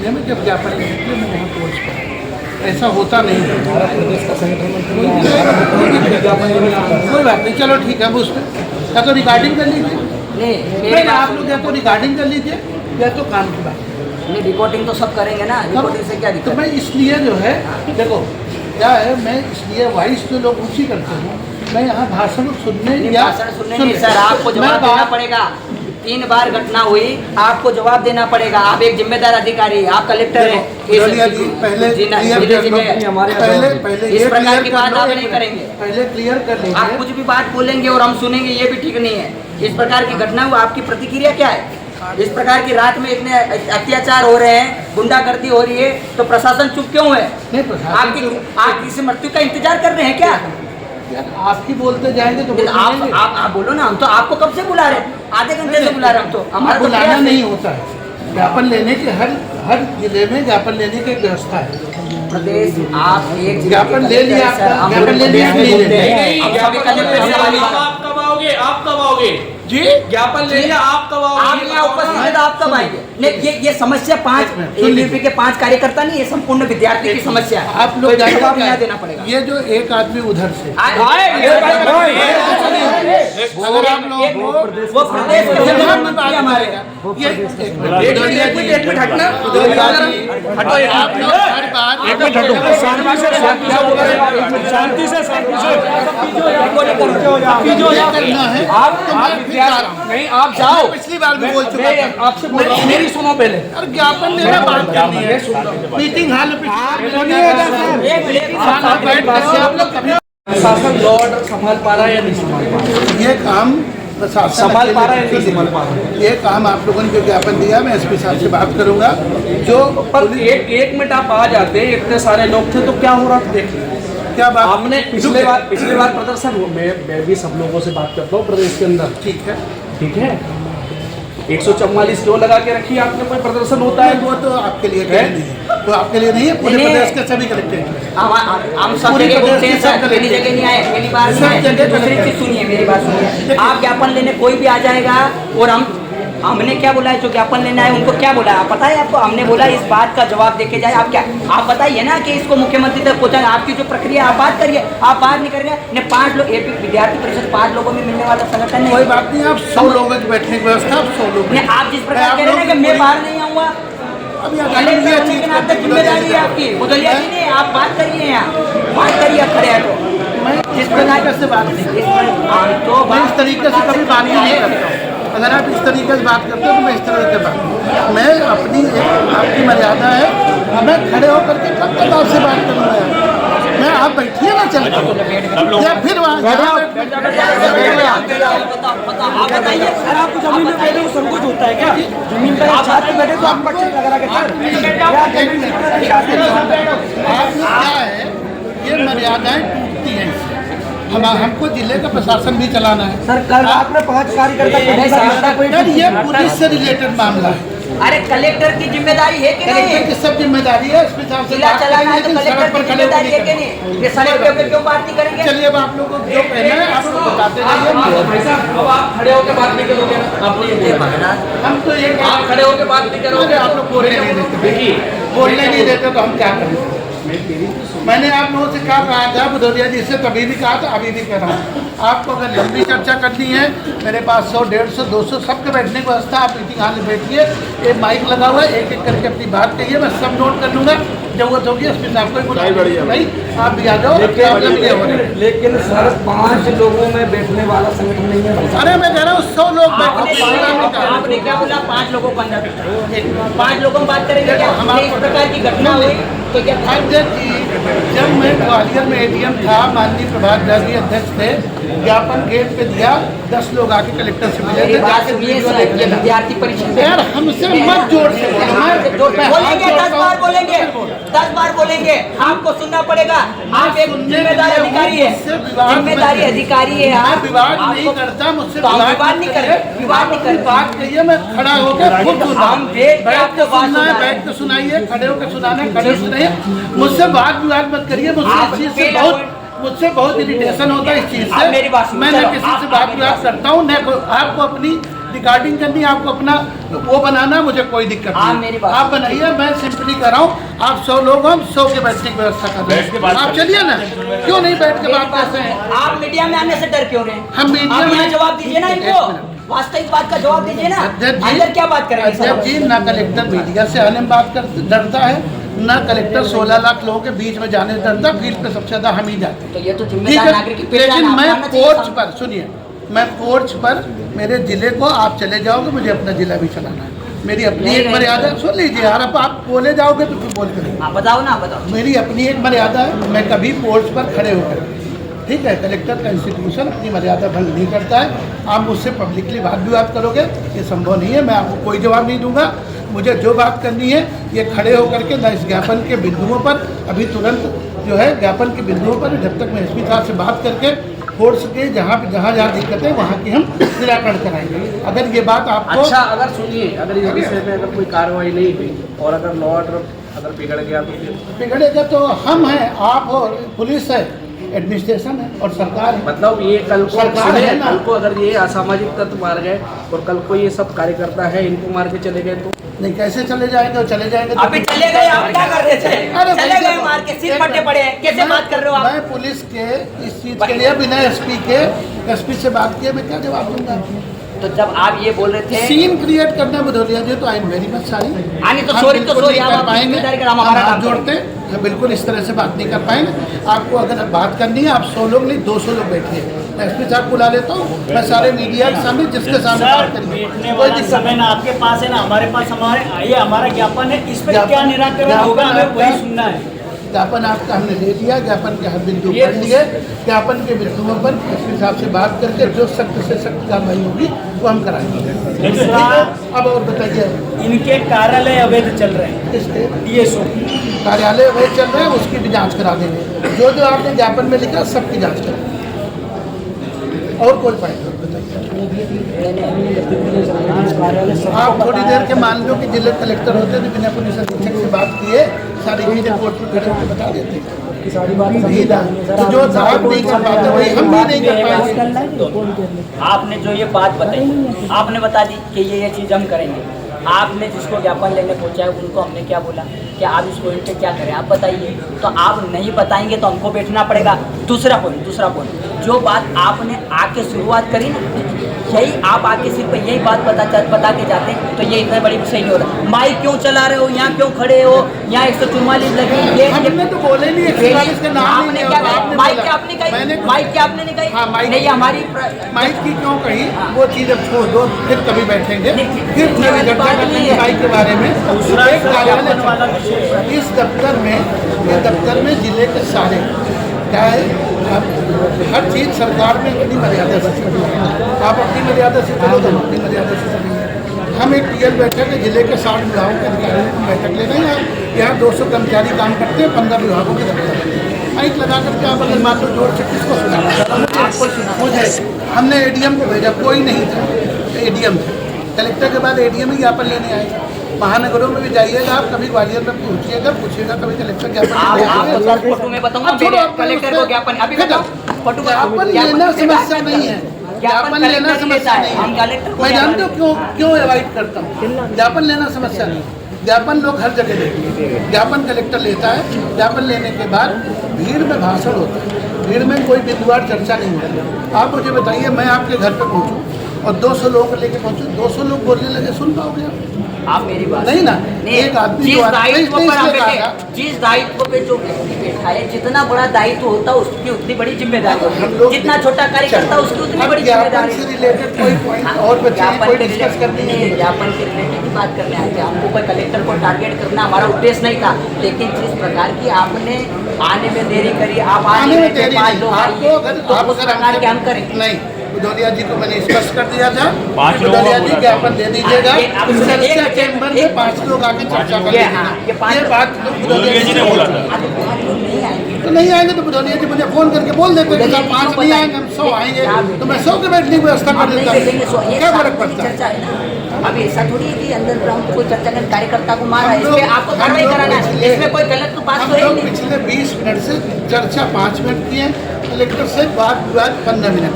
महीने में जब ज्ञापन लेने के लिए मैं वहाँ पहुँच पाया। ऐसा होता नहीं है। हमारा प्रदेश का संगठन कोई बात नहीं, चलो ठीक है। अब उस पर या तो रिकॉर्डिंग कर लीजिए, नहीं आप लोग या तो रिकॉर्डिंग कर लीजिए या तो काम की बात। नहीं, रिकॉर्डिंग तो सब करेंगे ना, रिकॉर्डिंग से क्या तो दिक्कत? मैं इसलिए जो है देखो क्या है, मैं इसलिए वॉइस जो लोग ऊँची करते हैं, मैं यहाँ भाषण सुनने या भाषण सुनने नहीं सर, आपको जवाब देना पड़ेगा। 3 बार घटना हुई, आपको जवाब देना पड़ेगा। आप एक जिम्मेदार अधिकारी, आप कलेक्टर हैं। पहले इस प्रकार की बात आप नहीं करेंगे। पहले क्लियर कर लीजिए। आप कुछ भी बात बोलेंगे और हम सुनेंगे, ये भी ठीक नहीं है। इस प्रकार की घटना हुई, आपकी प्रतिक्रिया क्या है? इस प्रकार की रात में इतने अत्याचार हो रहे हैं, गुंडागर्दी हो रही है, तो प्रशासन चुप क्यों है? आप किसी मृत्यु का इंतजार कर रहे हैं क्या? आप ही बोलते जाएंगे तो आप बोलो ना। हम तो आपको कब से बुला रहे हैं, आधे घंटे से बुला रहे हैं। हम तो हमारा बुलाना नहीं होता है। ज्ञापन लेने के हर जिले में ज्ञापन लेने की एक व्यवस्था है। प्रदेश आप एक ज्ञापन ले लिया, ज्ञापन ले लिया आप कब आओगे जी? ज्ञापन ले लिया, आप कब आओगे? आप यहाँ उपस्थित हैं तो आप कब आएंगे? नहीं, ये समस्या 5 ABP के 5 कार्यकर्ता नहीं, ये संपूर्ण विद्यार्थी की समस्या है। आप लोग जवाब यहाँ देना पड़ेगा। ये जो एक आदमी उधर से अगर आप लोग वो प्रदेश हमारे शांति से नहीं, आप जाओ। पिछली बार भी बोल चुका था आपसे बोल रहा हूँ, मेरी सुनो पहले। और ज्ञापन लेना बात करनी है। मीटिंग हॉल पे आप लोग कभी शासन लॉ ऑर्डर संभाल पा रहा है या नहीं संभाल पा रहा है? ये काम प्रशासन संभाल पा रहा है या नहीं संभाल पा रहा है? ये काम आप लोगों ने जो ज्ञापन दिया, मैं एसपी साहब से बात करूंगा। जो पर एक मिनट आप आ जाते, इतने सारे लोग थे तो क्या हो रहा था? देखिए क्या बात हमने पिछले बार प्रदर्शन मैं भी सब लोगों से बात करता हूँ प्रदेश के अंदर। ठीक है 144 क्यों लगा के रखी आपने? कोई प्रदर्शन होता है वो तो आपके लिए नहीं है, तो आपके लिए नहीं है, पूरे प्रदेश के सभी कलेक्टर हम सब जगह घूमते हैं सर, पहली जगह नहीं आए, पहली बार नहीं आए। दूसरी चीज सुनिए, मेरी बात सुनिए। आप ज्ञापन लेने कोई भी आ जाएगा और हमने क्या बोला है, जो ज्ञापन लेना है उनको क्या बोला है पता है आपको? हमने बोला इस बात का जवाब देके जाए। आप बताइए ना कि इसको मुख्यमंत्री तक पहुंचाना। आपकी जो प्रक्रिया, आप बात करिए। आप बात नहीं करेंगे ने 5 लोग एपी विद्यार्थी परिषद 5 लोगों में मिलने वाला संगठन नहीं। कोई बात नहीं, आप 100 लोगों की बैठने की व्यवस्था, आप 100 लोग आप जिस प्रकार कह रहे हैं कि मैं बाहर नहीं आऊंगा, जिम्मेदारी है आपकी। बुदलिया जी ने आप बात करिए, यहाँ बात करिए, खड़े हैं तो मैं जिस तरीके से बात नहीं, तो मैं इस तरीके से कभी बात नहीं करता। अगर आप इस तरीके से बात करते हो तो मैं इस तरीके से बात, मैं अपनी आपकी मर्यादा है, हमें खड़े होकर के कब तक आपसे बात करूँगा? मैं आप बैठिए ना, चल या फिर आपको जमीन में बैठे को संकोच होता है क्या? जमीन पर आप छात्र बैठे तो आप पक्ष लगा के क्या है, ये मर्यादाएं टूटती हैं। हमको जिले का प्रशासन भी चलाना है सर। कल आपने 5 कार्यकर्ता ये पुलिस से रिलेटेड मामला है। अरे कलेक्टर की जिम्मेदारी है कि नहीं? कलेक्टर की सब जिम्मेदारी है, एसपी साहब से जिला चलाना है तो कलेक्टर की जिम्मेदारी है कि नहीं? ये सड़क पे क्यों बात नहीं करेंगे? चलिए अब आप लोगों को जो कहना है आप लोग बताते रहिए। भाई साहब, अब आप खड़े होकर बात नहीं करोगे? हम तो ये आप खड़े होकर बात नहीं करोगे? आप लोग बोलने नहीं देते। देखिए, बोलने नहीं देते तो हम क्या करें? मैंने आप लोगों से कहा था, भदौरिया जी से तभी भी कहा था, अभी भी कह रहा हूँ। आपको अगर लंबी चर्चा करनी है, मेरे पास 100, 150, 200 सबके बैठने की व्यवस्था। आप मीटिंग हॉल में बैठिए, एक माइक लगा हुआ है, एक एक करके अपनी बात कहिए, मैं सब नोट कर लूँगा। जरूरत होगी एसपी साहब को बुला भाई, आप भी आ जाओ। लेकिन सर 5 लोगों में बैठने वाला संगठन नहीं है। अरे मैं कह रहा हूँ 100 लोग आपने क्या बोला? 5 लोगों को अंदर 5 लोगों में बात करेंगे क्या? हमारे इस प्रकार की घटना हुई तो क्या? जब मैं ग्वालियर में ADM था, माननीय प्रभात झा जी अध्यक्ष थे, ज्ञापन गेट पे दिया, 10 लोग आके कलेक्टर से मिले। विद्यार्थी परिषद यार हमसे मत जोड़ से बोलेंगे, 10 बार बोलेंगे, 10 बार बोलेंगे, आपको सुनना पड़ेगा। आप एक जिम्मेदार अधिकारी है, जिम्मेदारी अधिकारी है। आप विवाद नहीं करता, मुझसे विवाद नहीं करे, विवाद नहीं करे। बात कहिए, मैं खड़ा होकर खुद हम बैठ के सुनना है, बैठ के सुनाइए, खड़े होकर सुनाना है, खड़े सुनाइए। मुझसे वाद विवाद मत करिए। मुझसे बहुत इरिटेशन होता है इस चीज से। मेरी बात मैं न किसी से बात विवाद करता हूँ, न आपको अपनी रिकॉर्डिंग करनी है आपको अपना वो बनाना, मुझे कोई दिक्कत आप नहीं। मेरी बात आप बनाइए, मैं सिंपली कर रहा हूँ। आप 100 लोग हम 100 के बैठने की व्यवस्था कर रहे हैं। आप चलिए ना, क्यों नहीं बैठ के बात करते हैं? आप मीडिया में आने से डर क्यों रहे हैं? हम मीडिया आप यहाँ में जवाब दीजिए ना इनको, वास्तविक बात का जवाब दीजिए ना। अंदर क्या बात करेंगे सर? अध्यक्ष जी, ना कलेक्टर मीडिया से आने में बात कर डरता है, ना कलेक्टर 16 लाख लोगों के बीच में जाने से डरता। फील्ड पे सबसे ज्यादा हम ही जाते हैं। तो ये तो ठीक जिम्मेदार है, नागरिक की लेकिन पहचान आप मैं मानना चाहिए पोर्च साहब। पर, सुनिए, मैं पोर्च पर मेरे जिले को आप चले जाओगे, मुझे अपना जिला भी चलाना है। मेरी अपनी नहीं, एक नहीं, मर्यादा, सुन लीजिए यार, अब आप बोले जाओगे तो फिर बोल करेंगे। आप बताओ ना, बताओ। मेरी अपनी एक मर्यादा है, मैं कभी पोर्च पर खड़े होकर, ठीक है, कलेक्टर का इंस्टीट्यूशन अपनी मर्यादा भंग नहीं करता है। आप मुझसे पब्लिकली विवाद करोगे, ये संभव नहीं है। मैं आपको कोई जवाब नहीं दूंगा। मुझे जो बात करनी है ये खड़े होकर के, ना इस ज्ञापन के बिंदुओं पर, अभी तुरंत जो है ज्ञापन के बिंदुओं पर, जब तक मैं एसपी साहब से बात करके फोर्स के जहाँ दिक्कत है वहाँ की हम निराकरण कराएंगे। अगर ये बात आपको अच्छा, अगर सुनिए, अगर इस विषय में अगर कोई कार्रवाई नहीं हुई और अगर लॉ ऑर्डर अगर बिगड़ गया तो फिर बिगड़ेगा तो हम हैं, आप हो, पुलिस है, एडमिनिस्ट्रेशन है और सरकार है। मतलब ये कल को सरकार है ना। कल को अगर ये असामाजिक तत्व मार गए और कल को ये सब कार्यकर्ता है इनको मार के चले गए तो नहीं, कैसे चले जाएंगे? और चले जाएंगे तो अभी चले गए, आप क्या कर रहे थे? अरे चले गए मार के, सिर फटे पड़े हैं। कैसे बात कर रहे हो आप? मैं पुलिस के इस चीज के लिए बिना एसपी से बात किए मैं क्या जवाब दूंगा? तो जब आप ये बोल रहे थे सीन क्रिएट करना भदौरिया जी, तो I am very much sorry. आने तो सॉरी तो सॉरी, आप पाएंगे, जिम्मेदारी का हमारा हम काम हाथ जोड़ते हैं, हम बिल्कुल इस तरह से बात नहीं कर पाएंगे। आपको अगर बात करनी है, आप 100 लोग नहीं 200 लोग बैठिए, मैं एसपी साहब बुला लेता हूँ, मैं सारे मीडिया के सामने जिसके सामने बात करेंगे, कोई दिक्कत समय ना आपके पास है ना हमारे पास, ये हमारा ज्ञापन है, इस पर क्या निराकरण होगा हमें वही सुनना है। ज्ञापन आपका हमने ले लिया, ज्ञापन के हर बिंदु पढ़ लिए, ज्ञापन के बिंदुओं पर एसपी साहब से बात करके जो सख्त से सख्त कार्रवाई होगी वो हम कराएंगे। दूसरा, अब और बताइए, इनके कार्यालय अवैध चल रहे हैं, किसके DSO कार्यालय वही चल रहा है, उसकी भी जांच करा देंगे। जो जो आपने ज्ञापन में लिखा सबकी जांच करेंगे। और कोई पॉइंट आप थोड़ी देर के मान लो कि जिले कलेक्टर होते तो बिना पुलिस अधीक्षक से बात किए सारी चीजें कोर्ट में खड़े होकर बता देते नहीं ना। तो जो साहब नहीं कर पाते वही हम भी नहीं कर पाएंगे। आपने जो ये बात बताई, आपने बता दी कि ये चीज़ हम करेंगे। आपने जिसको ज्ञापन लेने पहुंचा है उनको हमने क्या बोला कि आप इस पॉइंट पे क्या करें, आप बताइए। तो आप नहीं बताएंगे तो हमको बैठना पड़ेगा। दूसरा पॉइंट, जो बात आपने आके शुरुआत करी ना, यही आप आके सिर्फ यही बात बता के जाते तो ये इतना बड़ी विषय नहीं होता। माइक क्यों चला रहे हो, यहाँ क्यों खड़े हो, यहाँ 144 लगी, ये हमने तो बोले नहीं 144 का नाम आपने नहीं क्या लिया, कहा? आपने माइक बोला। की आपने कही, मैंने माइक की आपने नहीं कही। हाँ, माइक नहीं, हमारी माइक की क्यों कही, वो चीज अब छोड़ दो, फिर कभी बैठेंगे, नहीं, फिर नहीं, चर्चा बात नहीं करेंगे है। माइक के बारे में। दूसरा एक कार्यालय वाला विषय, इस दफ्तर में जिले के सारे क्या है, आप हर चीज़ सरकार ने अपनी मर्यादा से चली है। आप अपनी मर्यादा से चलो तो हम अपनी मर्यादा से चलेंगे। हम एक टीएल बैठक है, जिले के 60 विभागों के अधिकारियों की बैठक ले रहे हैं। यहाँ 200 कर्मचारी काम करते हैं, 15 विभागों के दफ्तर माइक लगा करके आप अगर मान लो जोड़ से किसको सुना मुझे, हमने एडीएम को भेजा, कोई नहीं था, एडीएम थे। कलेक्टर के बाद एडीएम ही ज्ञापन लेने आए। महानगरों में भी जाइएगा आप, कभी ग्वालियर में पूछिएगा कभी कलेक्टर ज्ञापन फोटो में बताऊंगा, कलेक्टर को ज्ञापन अभी बताओ, फोटो ज्ञापन लेना समस्या नहीं है, ज्ञापन लेना समस्या नहीं हम है। कलेक्टर को मैं जानते हो क्यों अवॉइड करता हूँ, ज्ञापन लेना समस्या नहीं। ज्ञापन लोग हर जगह देते हैं, ज्ञापन कलेक्टर लेता है, ज्ञापन लेने के बाद भीड़ में भाषण होता है, भीड़ में कोई बिंदुवार चर्चा नहीं होती। आप मुझे बताइए, मैं आपके घर पे पहुँचूँ और 200 लोगों को लेके पहुँचूँ, 200 लोग बोलने लगे, सुन पाओगे आप मेरी बात नहीं ना? एक आदमी जिस जो दायित्व नहीं पर आप इसलिए बैठे, कहा, जिस दायित्व पे जो व्यक्ति बैठा है, जितना बड़ा दायित्व होता है उसकी उतनी बड़ी जिम्मेदारी हम होती है। लोग जितना छोटा कार्यकर्ता उसकी उतनी अब बड़ी ज्ञापन जिम्मेदारी से रिलेटेड कोई पॉइंट और बच्चे ज्ञापन कोई के डिस्कस करनी है। रिलेटेड, ज्ञापन के रिलेटेड की बात करने आए थे। हमको कोई कलेक्टर को टारगेट करना हमारा उद्देश्य नहीं था, लेकिन जिस प्रकार की आपने आने में देरी करी, आप आने में देरी 5 नहीं। लोग आपको आइए, अगर तो आप उस अगर प्रकार के हम करेंगे। नहीं, भदौरिया जी को मैंने स्पष्ट कर दिया था, भदौरिया जी ज्ञापन दे दीजिएगा, चर्चा चैम्बर में 5 लोग आके चर्चा कर लीजिएगा। ये बात भदौरिया जी ने बोला था। तो नहीं आएंगे तो भदौरिया जी मुझे फोन करके बोल देते कि साहब 5 नहीं आएंगे, हम 100 आएंगे, तो मैं 100 के बैठने की व्यवस्था कर देता हूँ। क्या फर्क पड़ता है? अब ऐसा थोड़ी है कि अंडरग्राउंड पे कोई चर्चा कर कार्यकर्ता को मारा है, इसमें आपको कार्रवाई कराना है, इसमें कोई गलत तो बात हम तो है ही लोग नहीं। पिछले 20 मिनट से चर्चा 5 मिनट की है, कलेक्टर से बात 15 मिनट।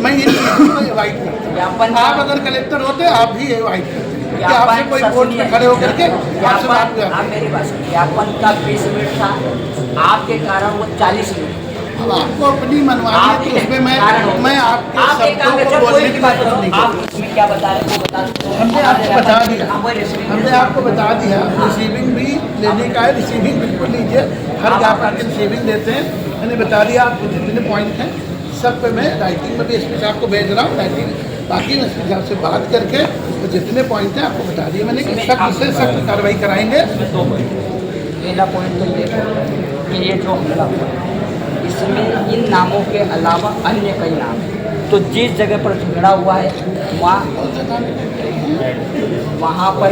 मैं इन चीज़ों को अवॉइड करता हूँ। ज्ञापन आप अगर कलेक्टर होते आप भी इनवाइट करते कि ज्ञापन आपसे कोई कोर्ट में खड़े होकर के आपसे बात हुआ। आप मेरी बात सुनिए, ज्ञापन का 20 मिनट था, आपके कारण वो 40 मिनट। अब आपको अपनी मनमानी है तो उसमें मैं आपके आप एक काम शब्दों करो, को कोई बोलने भी की बात कोशिश करो, नहीं आप करता। उसमें क्या बता रहे हैं वो बता दो। हमने आपको बता दिया, हाँ, वो receiving हमने आपको बता दिया रिसीविंग भी लेने का है, रिसीविंग बिल्कुल लीजिए, हर ज्ञापन की रिसीविंग देते हैं। मैंने बता दिया आपको जितने पॉइंट हैं सब पे मैं राइटिंग में भी एसपी साहब को भेज रहा हूँ राइटिंग, बाकी मैं एसपी साहब से बात करके तो जितने पॉइंट हैं आपको बता दिए मैंने कि सख्त से सख्त कार्रवाई कराएंगे। पहला पॉइंट तो ये है कि ये जो हमला हुआ इसमें इन नामों के अलावा अन्य कई नाम हैं, तो जिस जगह पर झगड़ा हुआ है वहाँ पर वहाँ पर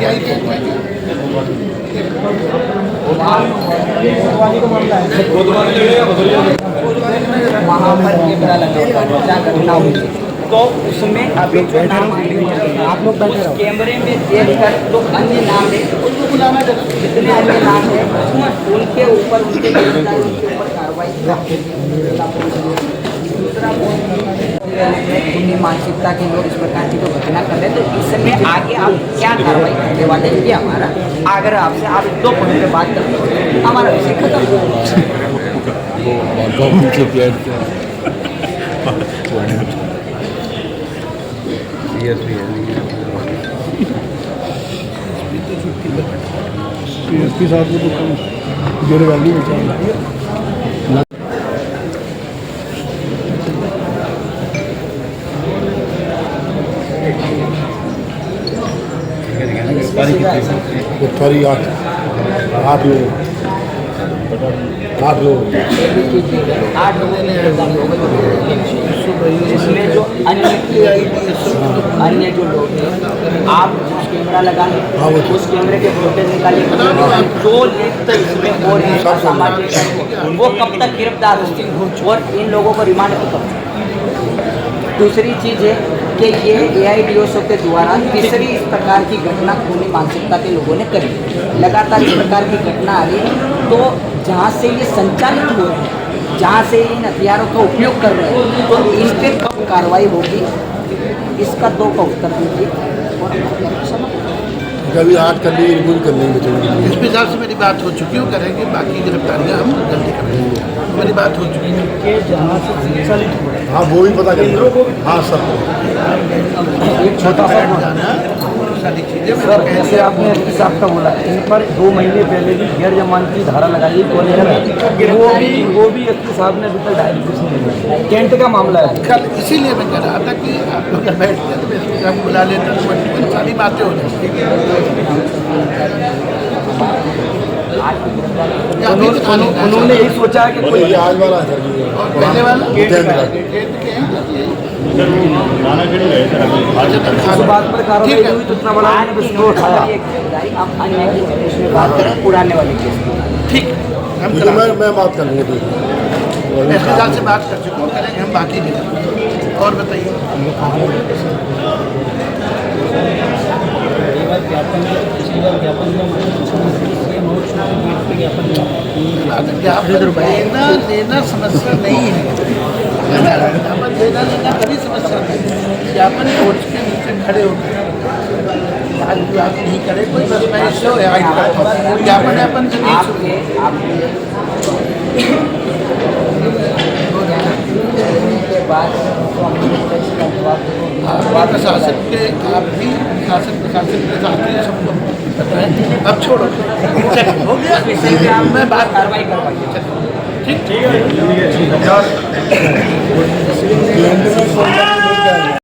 कैमरा लगा हुआ है, जहाँ घटना हुई थी। तो उसमें अभी जो नाम आप लोग उस कैमरे में देख कर तो अन्य नाम है, उसको बुलाना जितने अन्य नाम है उनके ऊपर उनके ऊपर कार्रवाई। दूसरा खूनी मानसिकता के लोग इस प्रकार की जो घटना कर रहे हैं, तो इसमें आगे आप क्या कार्रवाई करने वाले हैं, ये हमारा आग्रह आपसे। आप 2 पॉइंट पे बात करते हमारा विषय खत्म। एसपी साहब को तो जोड़े वैल्यू में चाहिए। उत्तरी 8 लोग 8 लोग 8 लोगों ने इसमें जो अन्य जो लोग हैं, आप उस कैमरा लगा उस कैमरे के फुटेज निकालिए, जो लिप्त इसमें और सामाजिक वो कब तक गिरफ्तार होंगे और इन लोगों को रिमांड पर कब। दूसरी चीज़ है कि ये AIDOSO के द्वारा तीसरी इस प्रकार की घटना खूनी मानसिकता के लोगों ने करी, लगातार इस प्रकार की घटना आ रही है। तो जहाँ से ये संचालित हो रहे हैं, जहाँ से इन हथियारों का उपयोग कर रहे हैं, तो इन पर कब कार्रवाई होगी, इसका 2 का उत्तर दीजिए। कभी 8 कर लिए रिव्यू कर लेंगे। एसपी साहब से मेरी बात हो चुकी है, करेंगे बाकी गिरफ्तारियाँ हम जल्दी करेंगे, मेरी बात हो चुकी है। हाँ वो भी पता करेंगे। हाँ सर एक छोटा सा जाना सारी चीज़ें सर, जैसे आपने एसपी साहब का बोला, इन पर 2 महीने पहले भी गैर जमानती धारा लगाई वो भी एसपी साहब ने अभी तक डायरी कुछ नहीं दिया। कैंट का मामला है कल, इसीलिए मैं कह रहा था कि आप लोग जब बैठते तो एसपी साहब को बुला लेते तो मजबूर सारी बातें हो जाती। उन्होंने यही सोचा है कि कोई ये आज वाला है सर जी। और पहले वाला उस बात पर कार्रवाई नहीं हुई तो इतना बड़ा आज की विस्फोट घटना आया। की एक गिरफ्तारी, अब अन्य की केस में बात करें, पुराने वाले केस में। ठीक है, हम ठीक है, मैं बात कर लूँगा। एसपी साहब से बात कर चुका हूँ, करेंगे हम बाकी भी। और बताइए लेना देना समस्या नहीं है, ज्ञापन देना लेना कभी समस्या नहीं। ज्ञापन कोर्ट के नीचे खड़े होकर बात नहीं करे कोई, बस मैं इससे ज्ञापन यापन से नहीं छूटे। के बाद आप प्रशासन के आप भी शासन प्रशासन के साथ ही सबको बताएं। अब छोड़ो, चलिए हो गया, विषय पे आप मैं बात कार्रवाई करवाइए। ठीक है।